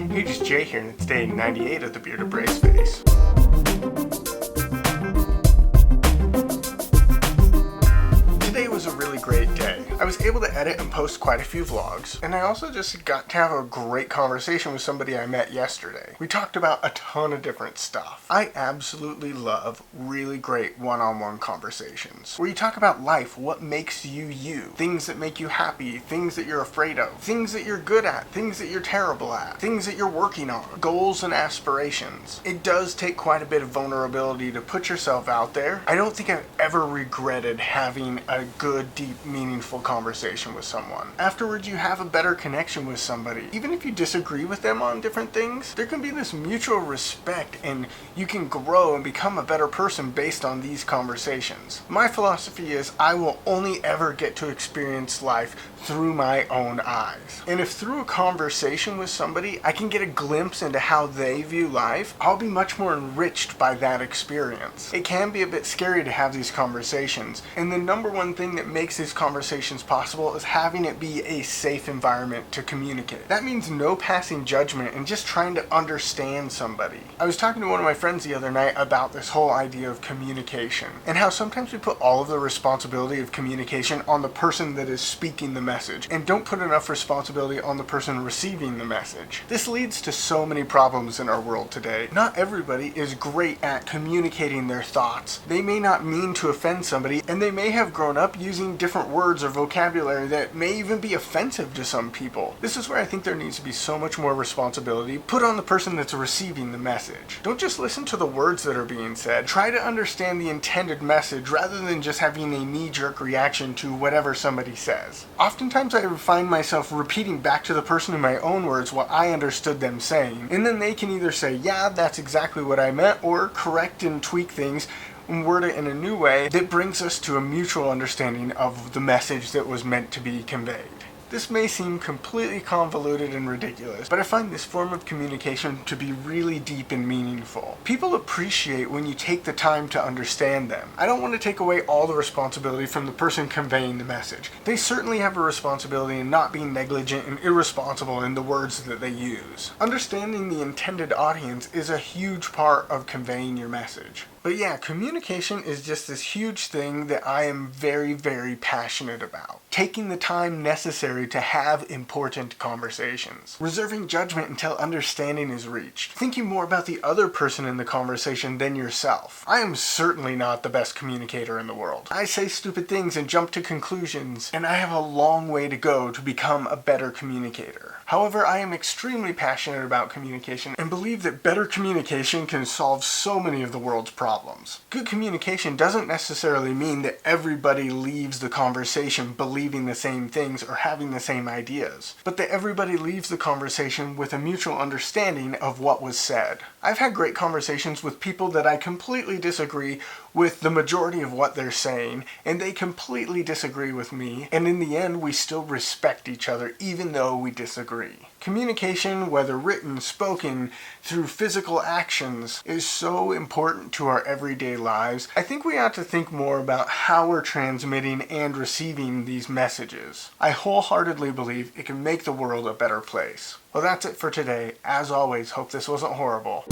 Hey, just Jay here, and it's day 98 of the Bearded Brace Face. Today was a really great day. I was able to edit and post quite a few vlogs, and I also just got to have a great conversation with somebody I met yesterday. We talked about a ton of different stuff. I absolutely love really great one-on-one conversations where you talk about life, what makes you you, things that make you happy, things that you're afraid of, things that you're good at, things that you're terrible at, things that you're working on, goals and aspirations. It does take quite a bit of vulnerability to put yourself out there. I don't think I've ever regretted having a good, deep, meaningful conversation with someone. Afterwards, you have a better connection with somebody. Even if you disagree with them on different things, there can be this mutual respect and you can grow and become a better person based on these conversations. My philosophy is I will only ever get to experience life through my own eyes. And if through a conversation with somebody, I can get a glimpse into how they view life, I'll be much more enriched by that experience. It can be a bit scary to have these conversations, and the number one thing that makes these conversations possible is having it be a safe environment to communicate. That means no passing judgment and just trying to understand somebody. I was talking to one of my friends the other night about this whole idea of communication and how sometimes we put all of the responsibility of communication on the person that is speaking the message and don't put enough responsibility on the person receiving the message. This leads to so many problems in our world today. Not everybody is great at communicating their thoughts. They may not mean to offend somebody, and they may have grown up using different words or vocabulary that may even be offensive to some people. This is where I think there needs to be so much more responsibility put on the person that's receiving the message. Don't just listen to the words that are being said. Try to understand the intended message rather than just having a knee-jerk reaction to whatever somebody says. Oftentimes I find myself repeating back to the person in my own words what I understood them saying, and then they can either say, yeah, that's exactly what I meant, or correct and tweak things and word it in a new way that brings us to a mutual understanding of the message that was meant to be conveyed. This may seem completely convoluted and ridiculous, but I find this form of communication to be really deep and meaningful. People appreciate when you take the time to understand them. I don't want to take away all the responsibility from the person conveying the message. They certainly have a responsibility in not being negligent and irresponsible in the words that they use. Understanding the intended audience is a huge part of conveying your message. But yeah, communication is just this huge thing that I am very, very passionate about. Taking the time necessary to have important conversations. Reserving judgment until understanding is reached. Thinking more about the other person in the conversation than yourself. I am certainly not the best communicator in the world. I say stupid things and jump to conclusions, and I have a long way to go to become a better communicator. However, I am extremely passionate about communication and believe that better communication can solve so many of the world's problems. Good communication doesn't necessarily mean that everybody leaves the conversation believing the same things or having the same ideas, but that everybody leaves the conversation with a mutual understanding of what was said. I've had great conversations with people that I completely disagree with the majority of what they're saying, and they completely disagree with me, and in the end we still respect each other even though we disagree. Communication, whether written, spoken, through physical actions, is so important to our everyday lives. I think we ought to think more about how we're transmitting and receiving these messages. I wholeheartedly believe it can make the world a better place. Well, that's it for today. As always, hope this wasn't horrible.